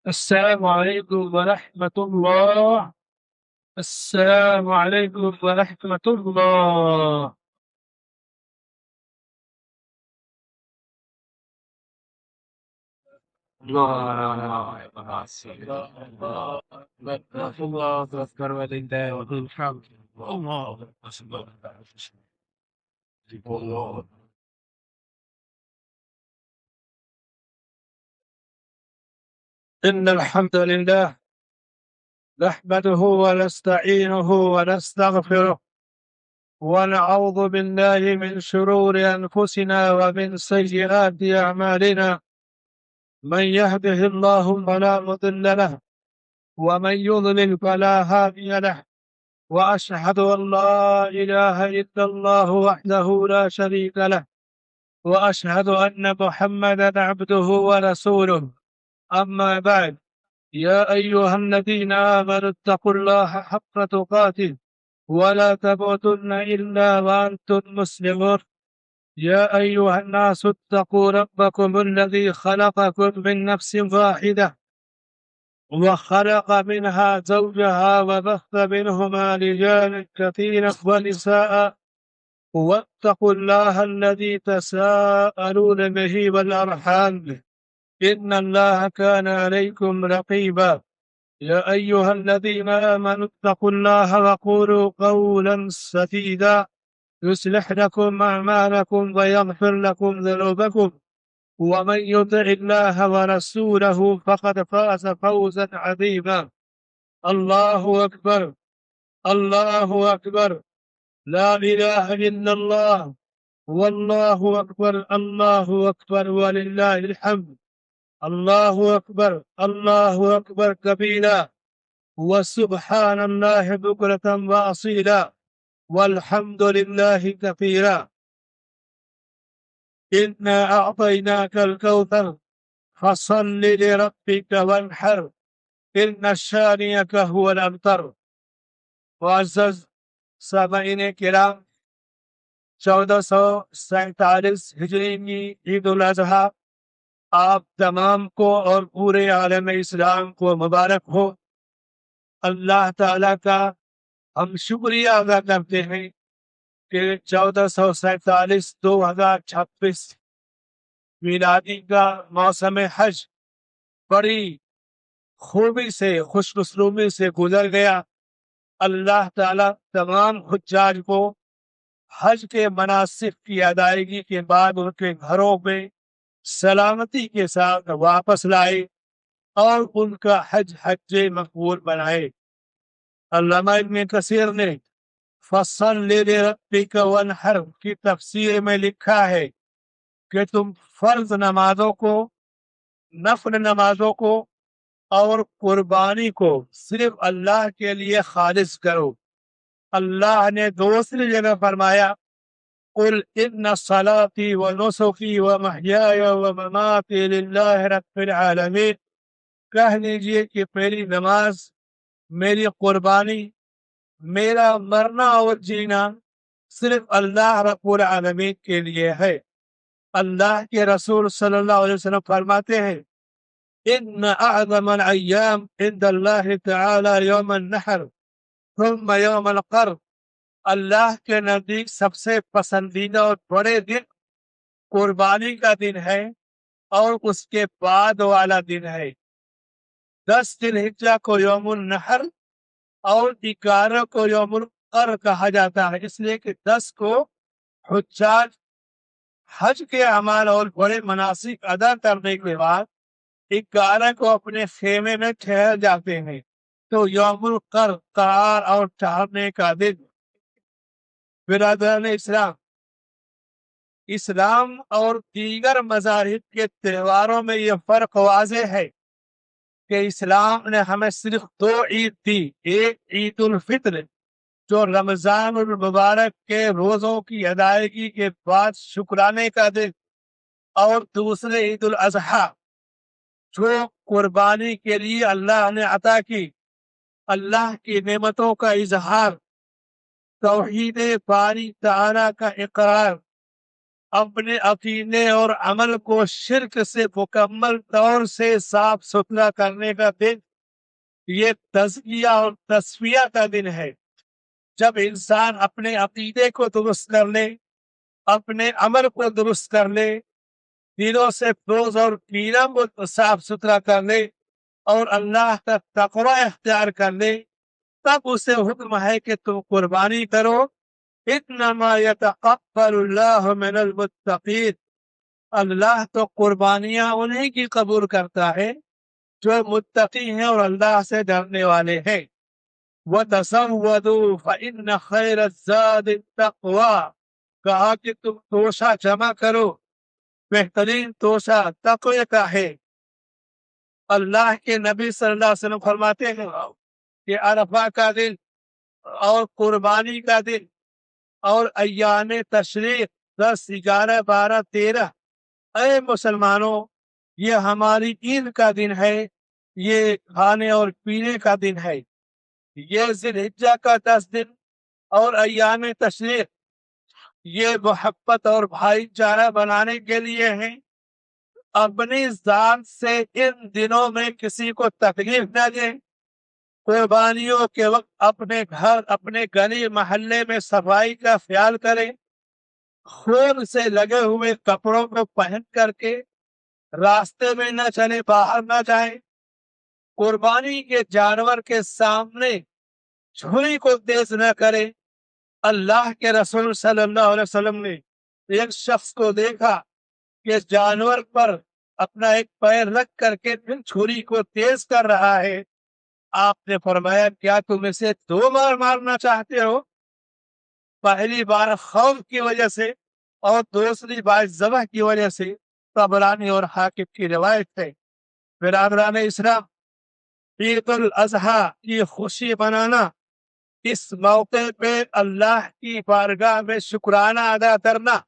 السلام عليكم ورحمة الله. السلام عليكم ورحمة الله. الله أكبر ولله الحمد. الله أكبر. إن الحمد لله نحمده ونستعينه ونستغفره ونعوذ بالله من شرور أنفسنا ومن سيئات أعمالنا. من يهده الله فلا مضل له ومن يضلل فلا هادي له، وأشهد أن لا إله إلا الله وحده لا شريك له، وأشهد أن محمدا عبده ورسوله. أما بعد، يا أيها الذين آمنوا اتقوا الله حق تقاته ولا تموتن إلا وأنتم مسلمون. يا أيها الناس اتقوا ربكم الذي خلقكم من نفس واحدة وخلق منها زوجها وبث منهما رجالا كثيرا ونساء، واتقوا الله الذي تساءلون به والأرحام إن الله كان عليكم رقيبا. يا أيها الذين آمنوا اتقوا الله وقولوا قولا سديدا يصلح لكم أعمالكم ويغفر لكم ذنوبكم، ومن يطع الله ورسوله فقد فاز فوزا عظيما. الله أكبر، الله أكبر، لا إله إلا الله، والله أكبر، الله أكبر ولله الحمد. الله أكبر، الله أكبر كبيرا، وسبحان الله بكرة وأصيلا، والحمد لله كثيرا. إنا أعطيناك الكوثر فصل لربك وانحر إن شانئك هو الأبتر. معزز سامعین کرام، 1447 ہجری کی عید الاضحیٰ آپ تمام کو اور پورے عالم اسلام کو مبارک ہو۔ اللہ تعالیٰ کا ہم شکریہ ادا کرتے ہیں کہ 1447 2026 میلادی کا موسم حج بڑی خوبی سے، خوش اسلوبی سے گزر گیا۔ اللہ تعالیٰ تمام حجاج کو حج کے مناسک کی ادائیگی کے بعد ان کے گھروں میں سلامتی کے ساتھ واپس لائے اور ان کا حج مقبول بنائے۔ علامہ ابن کثیر نے فصل لربک وانحر کی تفسیر میں لکھا ہے کہ تم فرض نمازوں کو، نفل نمازوں کو اور قربانی کو صرف اللہ کے لیے خالص کرو۔ اللہ نے دوسری جگہ فرمایا قل ان صلاتي ونسكي ومحياي ومماتي لله رب العالمین، کہہ لیجئے کہ میری نماز، میری قربانی، میرا مرنا اور جینا صرف اللہ رب العالمین کے لیے ہے۔ اللہ کے رسول صلی اللہ علیہ وسلم فرماتے ہیں ان اعظم الایام عند اللہ تعالی یوم النحر ثم یوم القر، اللہ کے نزدیک سب سے پسندیدہ اور بڑے دن قربانی کا دن ہے اور اس کے بعد والا دن ہے۔ 10 ذی الحجہ کو یوم النحر اور 11 کو یوم القر کہا جاتا ہے، اس لیے کہ 10 کو حجاج حج کے اعمال اور بڑے مناسک ادا کرنے کے بعد 11 کو اپنے خیمے میں ٹھہر جاتے ہیں، تو یوم القر قرار اور ٹھہرنے کا دن۔ برادران اسلام، اسلام اور دیگر مذاہب کے تہواروں میں یہ فرق واضح ہے کہ اسلام نے ہمیں صرف 2 عید دی، ایک عید الفطر جو رمضان المبارک کے روزوں کی ادائیگی کے بعد شکرانے کا دن، اور دوسرے عید الاضحیٰ جو قربانی کے لیے اللہ نے عطا کی، اللہ کی نعمتوں کا اظہار، توحید باری تعالیٰ کا اقرار اپنے عقیدے اور عمل کو شرک سے مکمل طور سے صاف ستھرا کرنے کا دن یہ تزکیہ اور تصفیہ کا دن ہے۔ جب انسان اپنے عقیدے کو درست کر لے، اپنے عمل کو درست کر لے، دلوں سے بغض اور کینہ کو صاف ستھرا کر لے اور اللہ کا تقوی اختیار کر لے، تب اسے حکم ہے کہ تم قربانی کرو۔ انما یتقبل اللہ من المتقین، اللہ تو قربانیاں انہیں کی قبول کرتا ہے جو متقی ہیں اور اللہ سے ڈرنے والے ہیں۔ وَتَزَوَّدُوا فَإِنَّ خَيْرَ الزَّادِ التَّقْوَىٰ، کہا کہ تم توشہ جمع کرو، بہترین توشہ تقوی کا ہے۔ اللہ کے نبی صلی اللہ علیہ وسلم فرماتے ہیں کہ عرفہ کا دن اور قربانی کا دن اور ایام تشریق 10، 11، 12، 13، اے مسلمانوں، یہ ہماری عید کا دن ہے، یہ کھانے اور پینے کا دن ہے۔ یہ ذی الحجہ کا 10 دن اور ایام تشریق یہ محبت اور بھائی چارہ بنانے کے لیے ہیں۔ اپنی ذات سے ان دنوں میں کسی کو تکلیف نہ دیں۔ قربانیوں کے وقت اپنے گھر، اپنے گلی محلے میں صفائی کا خیال کریں۔ خون سے لگے ہوئے کپڑوں کو پہن کر کے راستے میں نہ چلے، باہر نہ جائیں۔ قربانی کے جانور کے سامنے چھری کو تیز نہ کریں۔ اللہ کے رسول صلی اللہ علیہ وسلم نے ایک شخص کو دیکھا کہ جانور پر اپنا ایک پیر رکھ کر کے پھر چھری کو تیز کر رہا ہے۔ آپ نے فرمایا کیا تم اسے 2 بار مارنا چاہتے ہو؟ پہلی بار خوف کی وجہ سے اور دوسری بار ذبح کی وجہ سے۔ طبرانی اور حاکم کی روایت ہے۔ برادران اسلام، عید الاضحیٰ کی خوشی منانا، اس موقع پہ اللہ کی بارگاہ میں شکرانہ ادا کرنا،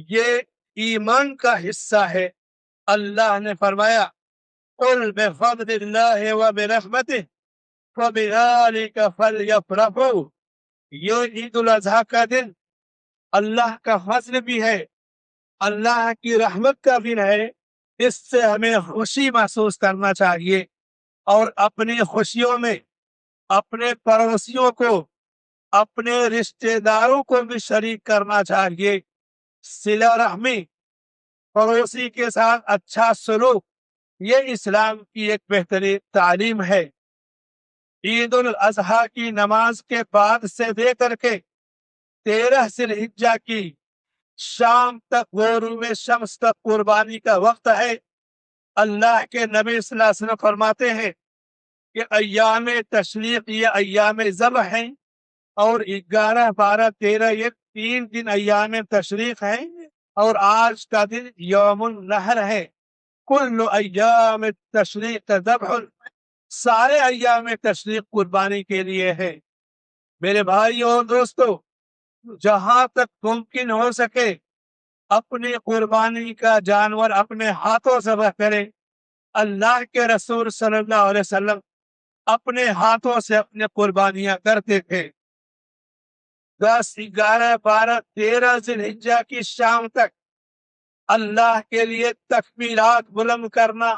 یہ ایمان کا حصہ ہے۔ اللہ نے فرمایا قُلْ بِفَضْلِ اللَّهِ وَبِرَحْمَتِهِ فَبِذَلِكَ فَلْيَفْرَحُوا، یہ عید الاضحیٰ کا دن اللہ کا فضل بھی ہے، اللہ کی رحمت کا دن ہے۔ اس سے ہمیں خوشی محسوس کرنا چاہیے اور اپنی خوشیوں میں اپنے پڑوسیوں کو، اپنے رشتہ داروں کو بھی شریک کرنا چاہیے۔ صلہ رحمی، پڑوسی کے ساتھ اچھا سلوک، یہ اسلام کی ایک بہترین تعلیم ہے۔ عید الاضحیٰ کی نماز کے بعد سے لے کر کے 13 ذی الحجہ کی شام تک، غروب شمس تک قربانی کا وقت ہے۔ اللہ کے نبی صلی اللہ علیہ وسلم فرماتے ہیں کہ ایام تشریق یہ ایام ذبح ہیں، اور 11، 12، 13 یہ 3 دن ایام تشریق ہیں، اور آج کا دن یوم النحر ہے۔ کل ایام تشریق ذبح، سارے ایام تشریق قربانی کے لیے ہے۔ میرے بھائی اور دوستو، جہاں تک ممکن ہو سکے اپنی قربانی کا جانور اپنے ہاتھوں ذبح کرے۔ اللہ کے رسول صلی اللہ علیہ وسلم اپنے ہاتھوں سے اپنے قربانیاں کرتے تھے۔ 10، 11، 12، 13 ذی الحجہ کی شام تک اللہ کے لیے تکبیرات بلند کرنا،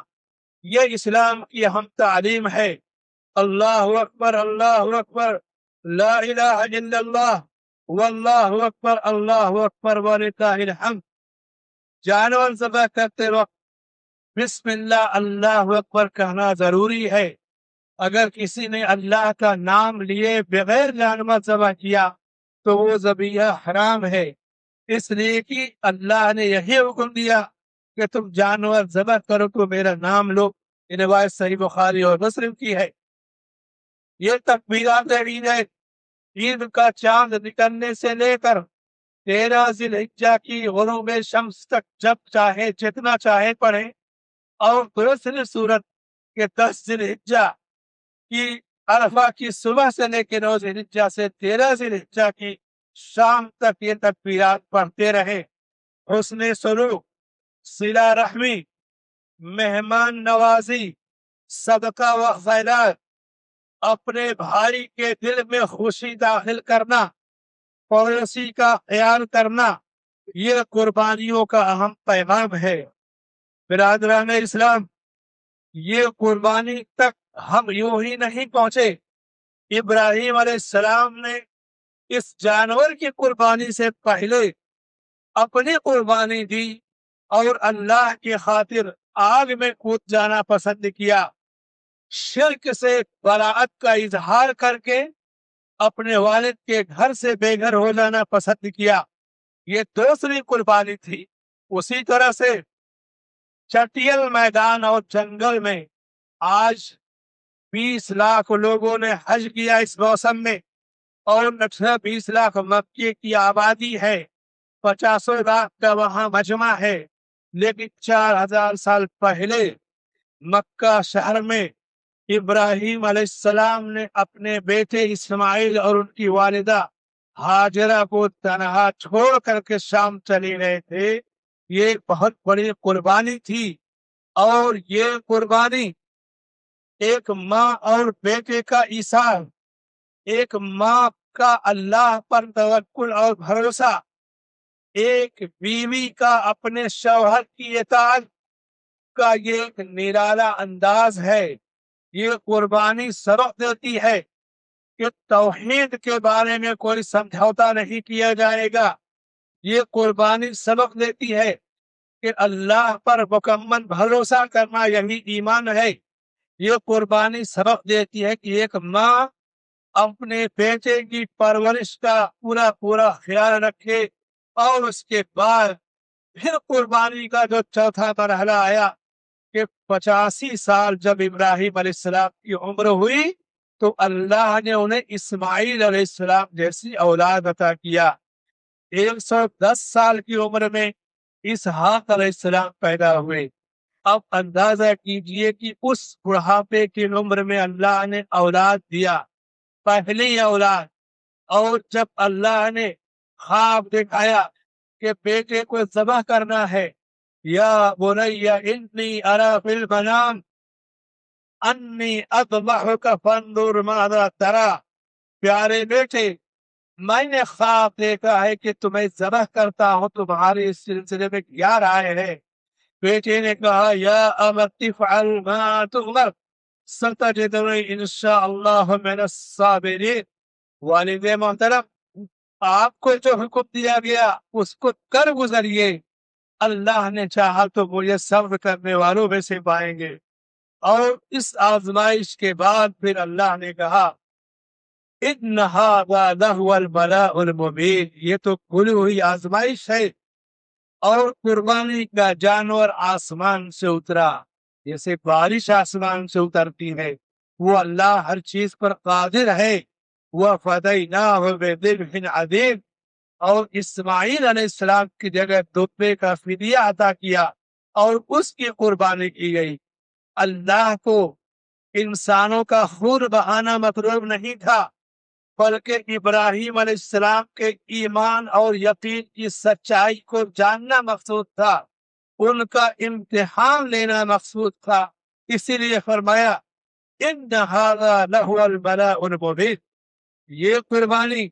یہ اسلام کی اہم تعلیم ہے۔ اللہ اکبر، اللہ اکبر، لا الہ الا اللہ، واللہ اکبر، اللہ اکبر وللہ الحمد۔ جانور ذبح کرتے وقت بسم اللہ، اللہ اکبر کہنا ضروری ہے۔ اگر کسی نے اللہ کا نام لیے بغیر جانور ذبح کیا تو وہ ذبیحہ حرام ہے۔ اس لیے کہ اللہ نے یہی حکم دیا کہ تم جانور ذبح کرو تو میرا نام لو۔ یہ روایت صحیح بخاری اور مسلم کی ہے۔ یہ تکبیرات عید ہے۔ عید کا چاند نکلنے سے لے کر 13 ذی الحجہ کی غروب شمس تک جب چاہے جتنا چاہے پڑھیں، اور دوسری صورت کہ 10 ذی الحجہ کی عرفہ کی صبح سے لے کے 9 ذی الحجہ سے 13 ذی الحجہ کی شام تک یہ تکبیرات پڑھتے رہے۔ حسن سلوک، صلہ رحمی، مہمان نوازی، صدقہ و خیرات، اپنے بھائی کے دل میں خوشی داخل کرنا، پڑوسی کا خیال کرنا، یہ قربانیوں کا اہم پیغام ہے۔ برادران اسلام، یہ قربانی تک ہم یوں ہی نہیں پہنچے۔ ابراہیم علیہ السلام نے اس جانور کی قربانی سے پہلے اپنی قربانی دی اور اللہ کی خاطر آگ میں کود جانا پسند کیا۔ شرک سے براءت کا اظہار کر کے اپنے والد کے گھر سے بے گھر ہو جانا پسند کیا۔ یہ دوسری قربانی تھی۔ اسی طرح سے چٹیل میدان اور جنگل میں آج 20 لاکھ لوگوں نے حج کیا اس موسم میں، اور 20 لاکھ مکے کی آبادی ہے، 50 لاکھ کا وہاں مجمع ہے۔ لیکن 4000 سال پہلے مکہ شہر میں ابراہیم علیہ السلام نے اپنے بیٹے اسماعیل اور ان کی والدہ ہاجرہ کو تنہا چھوڑ کر کے شام چلے گئے تھے۔ یہ ایک بہت بڑی قربانی تھی، اور یہ قربانی ایک ماں اور بیٹے کا ایثار، ایک ماں کا اللہ پر توکل اور بھروسہ، ایک بیوی کا اپنے شوہر کی اطاعت کا یہ ایک نرالا انداز ہے۔ یہ قربانی سبق دیتی ہے کہ توحید کے بارے میں کوئی سمجھوتا نہیں کیا جائے گا۔ یہ قربانی سبق دیتی ہے کہ اللہ پر مکمل بھروسہ کرنا یہی ایمان ہے۔ یہ قربانی سبق دیتی ہے کہ ایک ماں اپنے بیٹے کی پرورش کا پورا خیال رکھے، اور اس کے بعد پھر قربانی کا جو چوتھا مرحلہ آیا کہ 85 سال جب ابراہیم علیہ السلام کی عمر ہوئی تو اللہ نے انہیں اسماعیل علیہ السلام جیسی اولاد عطا کیا۔ 110 سال کی عمر میں اسحاق علیہ السلام پیدا ہوئے۔ اب اندازہ کیجئے کہ اس بڑھاپے کی عمر میں اللہ نے اولاد دیا، پہلی اولاد، اور جب اللہ نے خواب دکھایا کہ بیٹے کو ذبح کرنا ہے، یا بنی انی ارى فی المنام انی اذبحک فانظر ماذا تری، پیارے بیٹے میں نے خواب دیکھا ہے کہ تمہیں ذبح کرتا ہوں، تمہارے اس سلسلے میں کیا رائے ہے؟ بیٹے نے کہا یا ابت افعل ما تؤمر ستجدنی انشاءاللہ من الصابرین۔ والد محترم، آپ کو جو حکم دیا گیا اس کو کر گزریے، اللہ نے چاہا تو مجھے صبر کرنے والوں میں سے پائیں گے۔ اور اس آزمائش کے بعد پھر اللہ نے کہا ان ھذا لہو البلاء المبین، یہ تو کھلی ہوئی آزمائش ہے۔ اور قربانی کا جانور آسمان سے اترا، جیسے بارش آسمان سے اترتی ہے، وہ اللہ ہر چیز پر قادر ہے۔ وَفَدَيْنَاهُ بِذِبْحٍ عَظِيمٍ، اور اسماعیل علیہ السلام کی جگہ دبے کا فدیہ عطا کیا اور اس کی قربانی کی گئی۔ اللہ کو انسانوں کا خون بہانا مطلوب نہیں تھا، بلکہ ابراہیم علیہ السلام کے ایمان اور یقین کی سچائی کو جاننا مقصود تھا، ان کا امتحان لینا مقصود تھا۔ اسی لیے فرمایا ان ھذا لہو البلاء المبین۔ یہ قربانی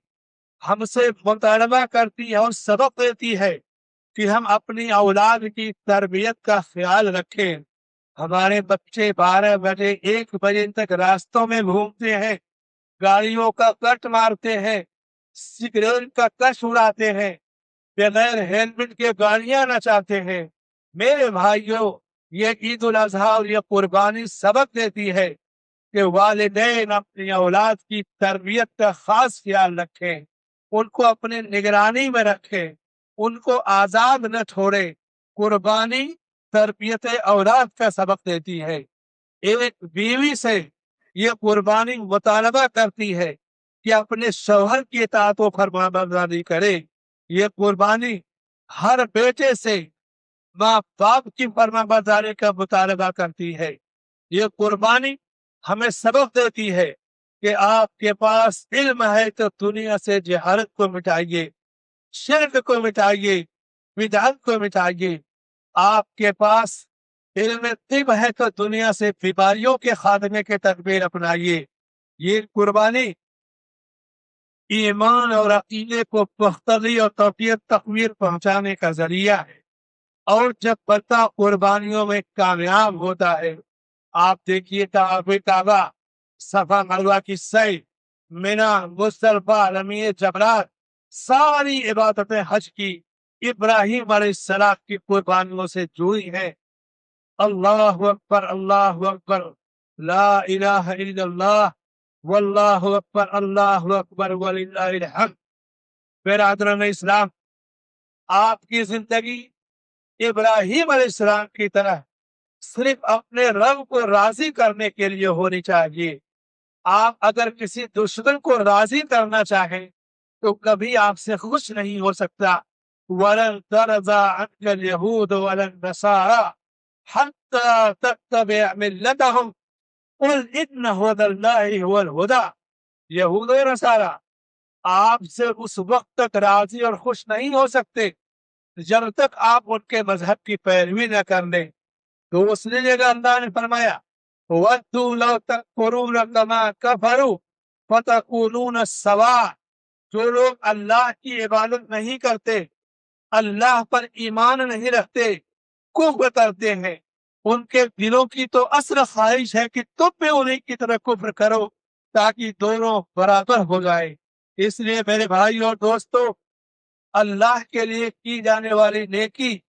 ہم سے مطالبہ کرتی ہے اور سبق دیتی ہے کہ ہم اپنی اولاد کی تربیت کا خیال رکھیں۔ ہمارے بچے 12 بجے 1 بجے تک راستوں میں گھومتے ہیں، گاڑیوں کا کٹ مارتے ہیں، سگریٹ کا کش اڑاتے ہیں، بغیر ہیلمٹ کے گاڑیاں نچاتے ہیں۔ میرے بھائیوں، یہ عید الاضحیٰ اور یہ قربانی سبق دیتی ہے کہ والدین اپنی اولاد کی تربیت کا خاص خیال رکھیں، ان کو اپنے نگرانی میں رکھیں، ان کو آزاد نہ چھوڑے۔ قربانی تربیت اولاد کا سبق دیتی ہے۔ ایک بیوی سے یہ قربانی مطالبہ کرتی ہے کہ اپنے شوہر کی اطاعت و فرمانبرداری کرے۔ یہ قربانی ہر بیٹے سے ماں باپ کی فرمانبرداری کا مطالبہ کرتی ہے۔ یہ قربانی ہمیں سبق دیتی ہے کہ آپ کے پاس علم ہے تو دنیا سے جہالت کو مٹائیے، شرک کو مٹائیے، بدعت کو مٹائیے۔ آپ کے پاس علم طب ہے تو دنیا سے بیماریوں کے خاتمے کے تدبیر اپنائیے۔ یہ قربانی ایمان اور عقیدے کو پختگی اور تقویر پہنچانے کا ذریعہ ہے۔ اور جب بندہ قربانیوں میں کامیاب ہوتا ہے، آپ دیکھیے طواف کعبہ، صفا مروہ کی سعی، مینا، مزدلفہ، رمی جمرات، ساری عبادتیں حج کی ابراہیم علیہ السلام کی قربانیوں سے جڑی ہیں۔ اللہ اکبر، اللہ اکبر، لا الہ الا اللہ، واللہ اکبر، اللہ اکبر، وللہ الحمد۔ برادران اسلام، آپ کی زندگی ابراہیم علیہ السلام کی طرح صرف اپنے رب کو راضی کرنے کے لیے ہونی چاہیے۔ آپ اگر کسی دشمن کو راضی کرنا چاہیں تو کبھی آپ سے خوش نہیں ہو سکتا۔ وَلَن تَرْضَىٰ عَنْكَ الْيَهُودُ وَلَا النَّصَارَىٰ حَتَّىٰ تَتَّبِعَ مِلَّتَهُمْ قُلْ إِنَّ هُدَى اللَّهِ هُوَ الْهُدَىٰ۔ یہود و نصارہ آپ سے اس وقت تک راضی اور خوش نہیں ہو سکتے جب تک آپ ان کے مذہب کی پیروی نہ کر لیں۔ تو اس نے جگہ اللہ نے فرمایا وَدُّوا لَوْ تَكْفُرُونَ كَمَا كَفَرُوا فَتَكُونُونَ سَوَاءً۔ جو لوگ اللہ کی عبادت نہیں کرتے، اللہ پر ایمان نہیں رکھتے، کفر کرتے ہیں، ان کے دلوں کی تو اصل خواہش ہے کہ تم بھی انہیں کی طرح کفر کرو تاکہ دونوں برابر ہو جائے۔ اس لیے میرے بھائی اور دوستو، اللہ کے لیے کی جانے والی نیکی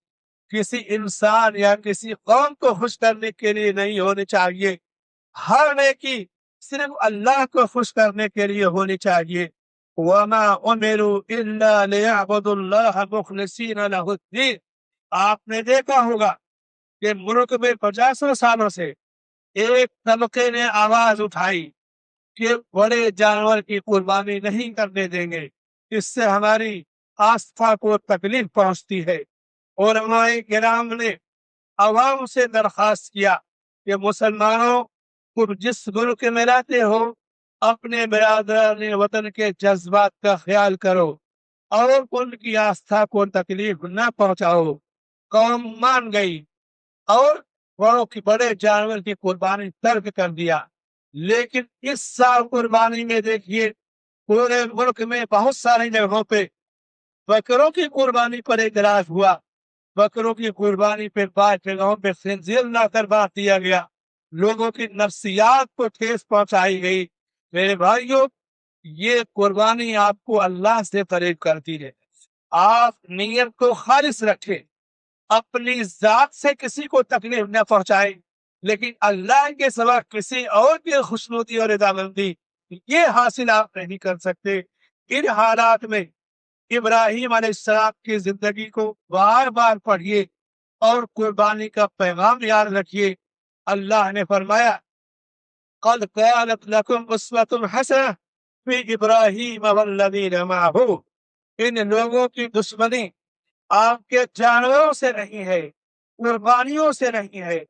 کسی انسان یا کسی قوم کو خوش کرنے کے لیے نہیں ہونی چاہیے۔ ہر نیکی صرف اللہ کو خوش کرنے کے لیے ہونی چاہیے۔ وَمَا أُمِرُوا إِلَّا لِيَعْبُدُوا اللَّهَ مُخْلِصِينَ لَهُ الدِّينَ۔ آپ نے دیکھا ہوگا کہ ملک میں 50 سالوں سے ایک طبقے نے آواز اٹھائی کہ بڑے جانور کی قربانی نہیں کرنے دیں گے، اس سے ہماری آستھا کو تکلیف پہنچتی ہے۔ علماء کرام نے عوام سے درخواست کیا کہ مسلمانوں کو جس ملک میں رہتے ہو اپنے برادران وطن کے جذبات کا خیال کرو اور ان کی آستھا کو تکلیف نہ پہنچاؤ۔ قوم مان گئی اور بڑے جانور کی قربانی ترک کر دیا۔ لیکن اس سال قربانی میں دیکھیے پورے ملک میں بہت ساری جگہوں پہ بکروں کی قربانی پر اعتراض ہوا، بکروں کی قربانی پہ بعض جگہوں پہ خنزیر لا کر بانٹ دیا گیا، لوگوں کی نفسیات کو ٹھیس پہنچائی گئی۔ میرے بھائیوں، یہ قربانی آپ کو اللہ سے قریب کرتی ہے۔ آپ نیت کو خالص رکھیں، اپنی ذات سے کسی کو تکلیف نہ پہنچائیں، لیکن اللہ کے سوا کسی اور کی خوشنودی اور رضامندی یہ حاصل آپ نہیں کر سکتے۔ ان حالات میں ابراہیم علیہ السلام کی زندگی کو بار بار پڑھیے اور قربانی کا پیغام یاد رکھیے۔ اللہ نے فرمایا قَدْ كَانَتْ لَكُمْ أُسْوَةٌ حَسَنَةٌ فِي إِبْرَاهِيمَ وَالَّذِينَ مَعَهُ۔ ان لوگوں کی دشمنی آپ کے جانوروں سے نہیں ہے، قربانیوں سے نہیں ہے،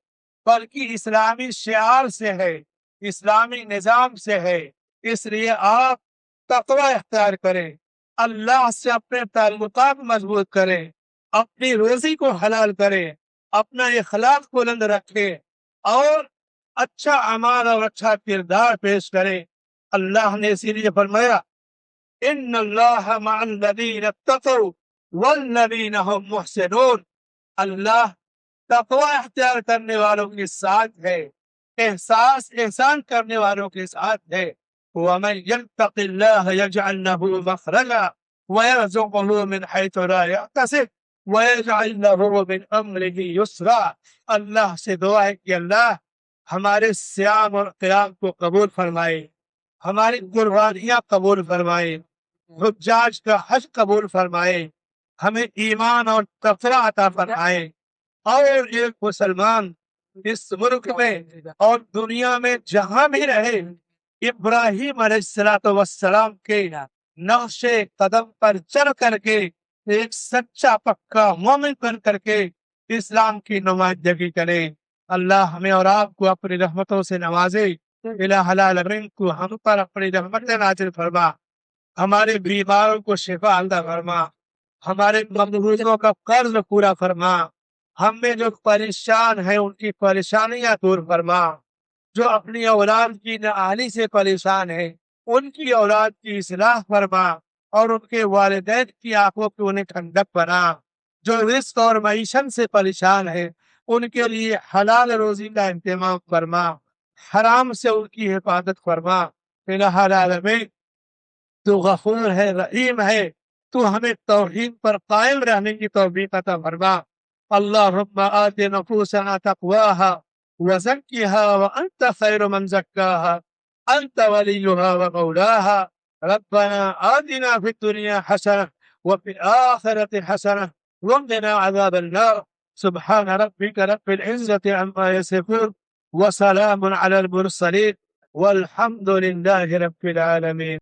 بلکہ اسلامی شعار سے ہے، اسلامی نظام سے ہے۔ اس لیے آپ تقوی اختیار کریں، اللہ سے اپنے تعلقات مضبوط کریں، اپنی روزی کو حلال کریں، اپنا اخلاق بلند رکھیں اور اچھا اعمال اور اچھا کردار پیش کریں۔ اللہ نے اسی لیے فرمایا ان اللہ مع الذین اتقوا والذین هم محسنون۔ اللہ تقوی اختیار کرنے والوں کے ساتھ ہے، احسان کرنے والوں کے ساتھ ہے۔ وَمَن يَتَّقِ اللَّهَ يَجْعَلْ لَهُ مَخْرَجًا وَيَرْزُقْهُ مِنْ حَيْثُ لَا يَحْتَسِبُ وَيَجْعَلْ لَهُ مِنْ أَمْرِهِ يُسْرًا۔ اللہ سے دعا ہے کہ اللہ ہمارے صیام اور قیام کو قبول فرمائے، ہماری قربانیاں قبول فرمائے، حجاج کا حج قبول فرمائے، ہمیں ایمان اور تقوی عطا فرمائے، اور ایک مسلمان اس ملک میں اور دنیا میں جہاں بھی رہے ابراہیم علیہ السلام کے نقش قدم پر چل کر کے ایک سچا پکا مومن بن کر کے اسلام کی نمائندگی کرے۔ اللہ ہمیں اور آپ کو اپنی رحمتوں سے نوازے۔ الہ العالمین کو ہم پر اپنی رحمت نازل فرما، ہمارے بیماروں کو شفا عطا فرما، ہمارے مقروضوں کا قرض پورا فرما، ہم میں جو پریشان ہیں ان کی پریشانیاں دور فرما، جو اپنی اولاد کی نااہلی سے پریشان ہیں ان کی اولاد کی اصلاح فرما اور ان کے والدین کی آنکھوں کی انہیں ٹھنڈک بنا۔ جو رزق اور معیشت سے پریشان ہے ان کے لیے حلال روزی کا انتظام فرما، حرام سے ان کی حفاظت فرما۔ الہ العالمین تو غفور ہے، رحیم ہے، تو ہمیں توحید پر قائم رہنے کی توفیق عطا فرما۔ اللہم آت نفوسنا تقواها وزکها وانت خیر من زکاها انت ولیها ومولاها۔ ربنا آتنا في الدنيا حسنة وفي الآخرة حسنة وقنا عذاب النار۔ سبحان ربك رب العزة عما يصفون وسلام على المرسلين والحمد لله رب العالمين۔